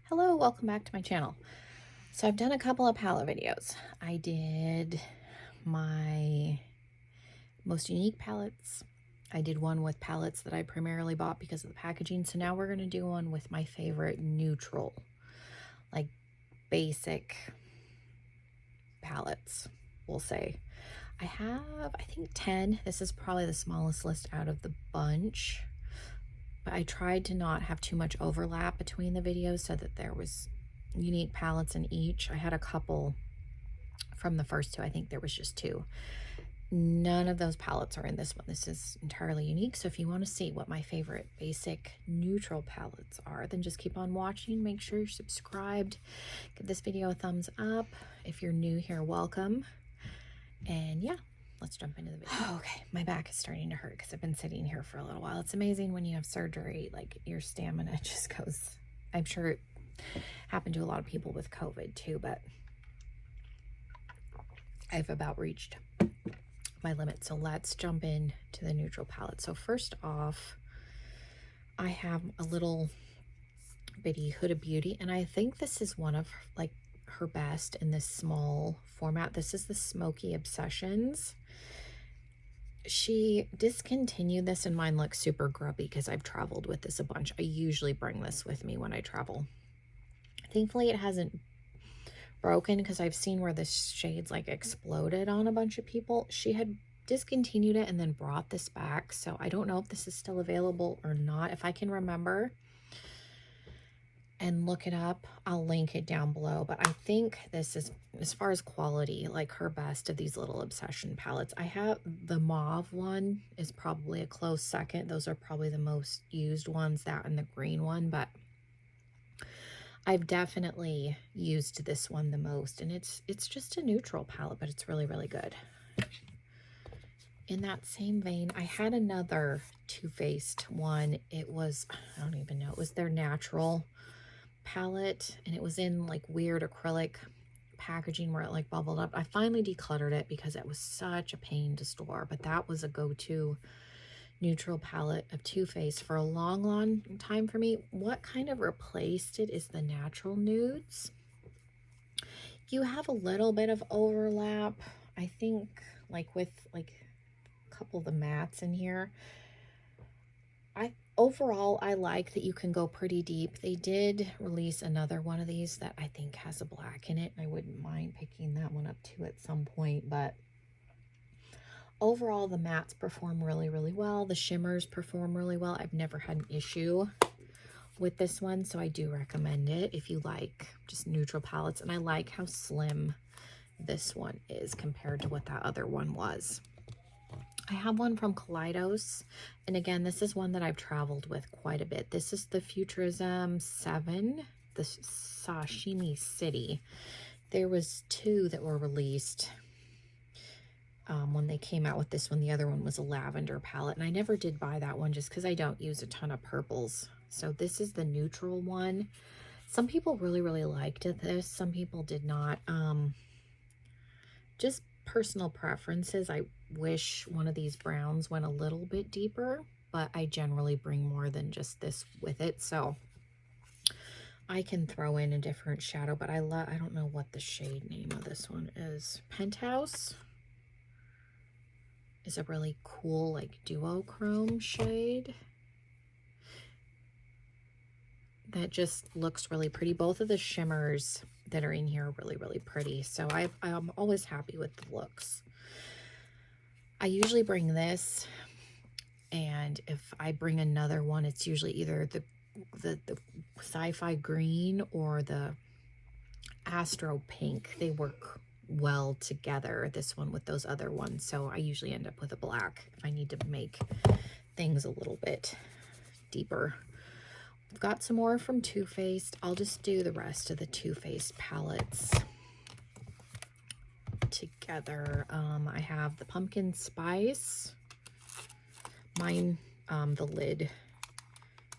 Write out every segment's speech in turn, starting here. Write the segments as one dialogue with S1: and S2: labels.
S1: Hello, welcome back to my channel. So I've done a couple of palette videos. I did my most unique palettes. I did one with palettes that I primarily bought because of the packaging. So now we're going to do one with my favorite neutral, like basic palettes, we'll say. I have, I think 10. This is probably the smallest list out of the bunch. But I tried to not have too much overlap between the videos so that there was unique palettes in each. I had a couple from the first two. I think there was just two. None of those palettes are in this one. This is entirely unique. So if you want to see what my favorite basic neutral palettes are, then just keep on watching. Make sure you're subscribed. Give this video a thumbs up. If you're new here, welcome. And yeah, let's jump into the video. Okay, my back is starting to hurt because I've been sitting here for a little while. It's amazing when you have surgery, like your stamina just goes. I'm sure it happened to a lot of people with COVID too, but I've about reached my limit. So let's jump in to the neutral palette. So first off, I have a little bitty Huda Beauty, and I think this is one of like her best in this small format. This is the Smoky Obsessions. She discontinued this, and mine looks super grubby because I've traveled with this a bunch. I usually bring this with me when I travel. Thankfully, it hasn't broken because I've seen where the shades like exploded on a bunch of people. She had discontinued it and then brought this back. So I don't know if this is still available or not. If I can remember and look it up, I'll link it down below. But I think this is, as far as quality, like her best of these little obsession palettes. I have the mauve one is probably a close second. Those are probably the most used ones, that and the green one, but I've definitely used this one the most, and it's just a neutral palette, but it's really, really good. In that same vein, I had another Too Faced one. It was, I don't even know, it was their natural palette, and it was in like weird acrylic packaging where it like bubbled up. I finally decluttered it because it was such a pain to store, but that was a go-to neutral palette of Too Faced for a long time for me. What kind of replaced it is the natural nudes. You have a little bit of overlap, I think, like with like a couple of the mattes in here. Overall, I like that you can go pretty deep. They did release another one of these that I think has a black in it, and I wouldn't mind picking that one up too at some point, but overall, the mattes perform really, really well. The shimmers perform really well. I've never had an issue with this one, so I do recommend it if you like just neutral palettes. And I like how slim this one is compared to what that other one was. I have one from Kaleidos, and again, this is one that I've traveled with quite a bit. This is the Futurism 7, the Sashimi City. There was two that were released when they came out with this one. The other one was a lavender palette, and I never did buy that one just because I don't use a ton of purples. So this is the neutral one. Some people really, really liked this. Some people did not. Just personal preferences. I wish one of these browns went a little bit deeper, but I generally bring more than just this with it, so I can throw in a different shadow. But I don't know what the shade name of this one is. Penthouse is a really cool like duochrome shade that just looks really pretty. Both of the shimmers that are in here are really, really pretty, so I'm always happy with the looks. I usually bring this, and if I bring another one, it's usually either the sci-fi green or the astro pink. They work well together, this one with those other ones, so I usually end up with a black if I need to make things a little bit deeper. I've got some more from Too Faced. I'll just do the rest of the Too Faced palettes together. I have the Pumpkin Spice. Mine, the lid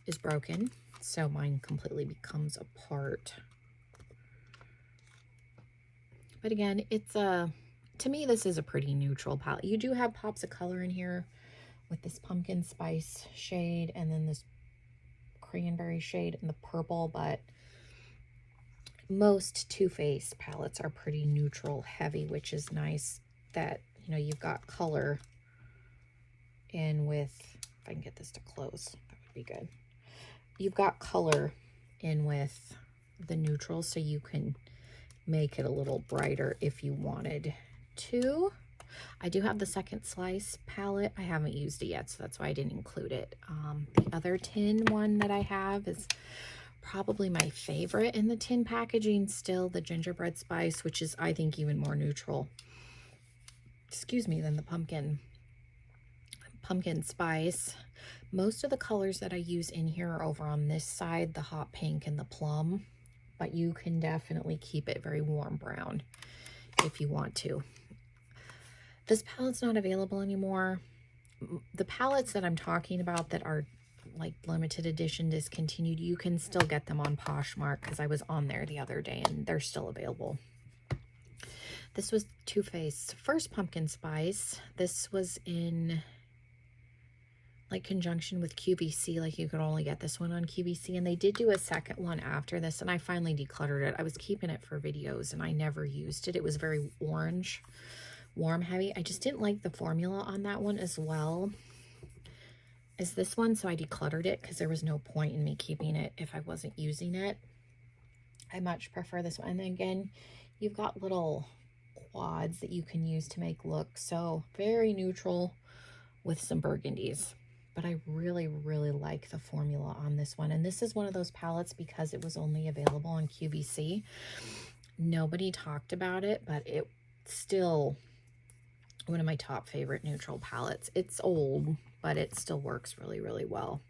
S1: is broken, so mine completely becomes apart. But again, it's to me, this is a pretty neutral palette. You do have pops of color in here with this Pumpkin Spice shade and then this cranberry shade and the purple, but Most Too Faced palettes are pretty neutral heavy, which is nice that, you know, you've got color in with, if I can get this to close, that would be good. You've got color in with the neutral, so you can make it a little brighter if you wanted to. I do have the Second Slice palette. I haven't used it yet, so that's why I didn't include it. The other tin one that I have is probably my favorite in the tin packaging still, the Gingerbread Spice, which is, I think, even more neutral, excuse me, than the pumpkin spice. Most of the colors that I use in here are over on this side, the hot pink and the plum, but you can definitely keep it very warm brown if you want to. This palette's not available anymore. The palettes that I'm talking about that are like limited edition discontinued, you can still get them on Poshmark, because I was on there the other day and they're still available. This was Too Faced's first pumpkin spice. This was in like conjunction with QVC, like you could only get this one on QVC, and they did do a second one after this, and I finally decluttered it. I was keeping it for videos and I never used it. It was very orange, warm, heavy. I just didn't like the formula on that one as well as this one, so I decluttered it because there was no point in me keeping it if I wasn't using it. I much prefer this one. And then again, you've got little quads that you can use to make looks, so very neutral with some burgundies. But I really, really like the formula on this one. And this is one of those palettes, because it was only available on QVC, nobody talked about it, but it's still one of my top favorite neutral palettes. It's old, but it still works really, really well.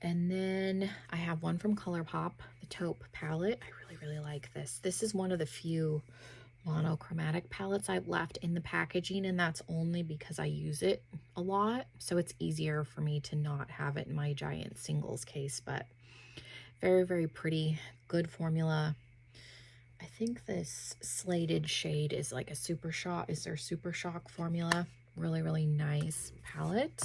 S1: And then I have one from ColourPop, the Taupe palette. I really, really like this. This is one of the few monochromatic palettes I've left in the packaging, and that's only because I use it a lot, so it's easier for me to not have it in my giant singles case. But very, very pretty, good formula. I think this slated shade is like a Super Shock, is their Super Shock formula. Really, really nice palette.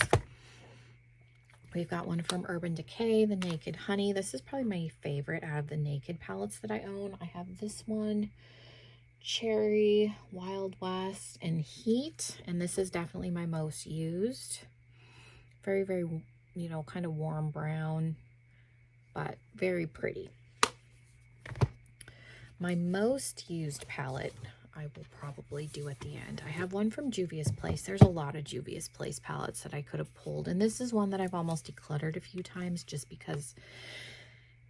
S1: We've got one from Urban Decay, the Naked Honey. This is probably my favorite out of the Naked palettes that I own. I have this one, Cherry, Wild West, and Heat, and this is definitely my most used. Very, very, you know, kind of warm brown, but very pretty. My most used palette I will probably do at the end. I have one from Juvia's Place. There's a lot of Juvia's Place palettes that I could have pulled, and this is one that I've almost decluttered a few times just because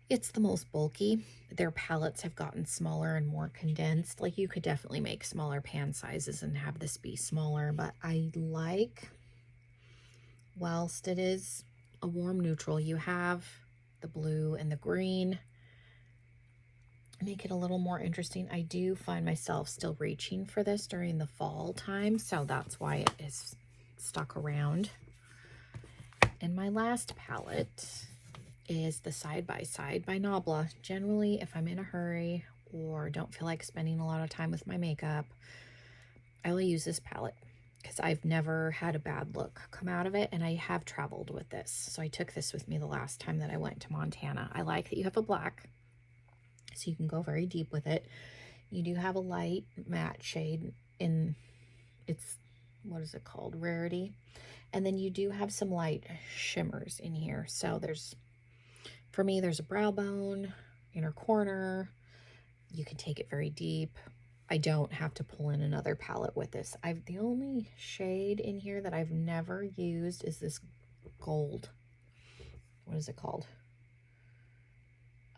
S1: it's the most bulky. Their palettes have gotten smaller and more condensed. Like, you could definitely make smaller pan sizes and have this be smaller, but I like, whilst it is a warm neutral, you have the blue and the green. Make it a little more interesting. I do find myself still reaching for this during the fall time, so that's why it is stuck around. And my last palette is the Side by Side by Nabla. Generally, if I'm in a hurry or don't feel like spending a lot of time with my makeup, I will use this palette because I've never had a bad look come out of it, and I have traveled with this. So I took this with me the last time that I went to Montana. I like that you have a black, so you can go very deep with it. You do have a light matte shade in its, what is it called, Rarity. And then you do have some light shimmers in here. So there's, for me, there's a brow bone, inner corner. You can take it very deep. I don't have to pull in another palette with this. The only shade in here that I've never used is this gold. What is it called?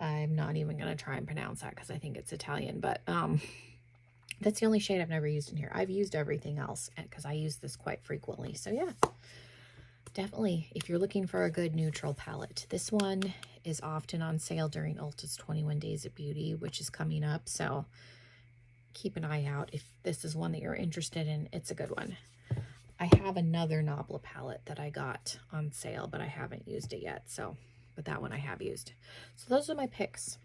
S1: I'm not even going to try and pronounce that because I think it's Italian, but that's the only shade I've never used in here. I've used everything else because I use this quite frequently. So yeah, definitely, if you're looking for a good neutral palette, this one is often on sale during Ulta's 21 Days of Beauty, which is coming up. So keep an eye out. If this is one that you're interested in, it's a good one. I have another Nabla palette that I got on sale, but I haven't used it yet. So, but that one I have used. So those are my picks.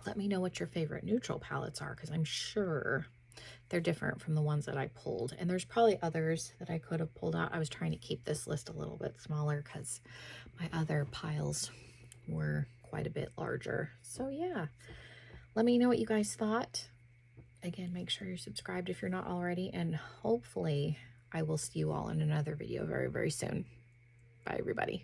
S1: Let me know what your favorite neutral palettes are, because I'm sure they're different from the ones that I pulled. And there's probably others that I could have pulled out. I was trying to keep this list a little bit smaller because my other piles were quite a bit larger. So yeah, Let me know what you guys thought. Again, make sure you're subscribed if you're not already, and hopefully I will see you all in another video very, very soon. Bye, everybody.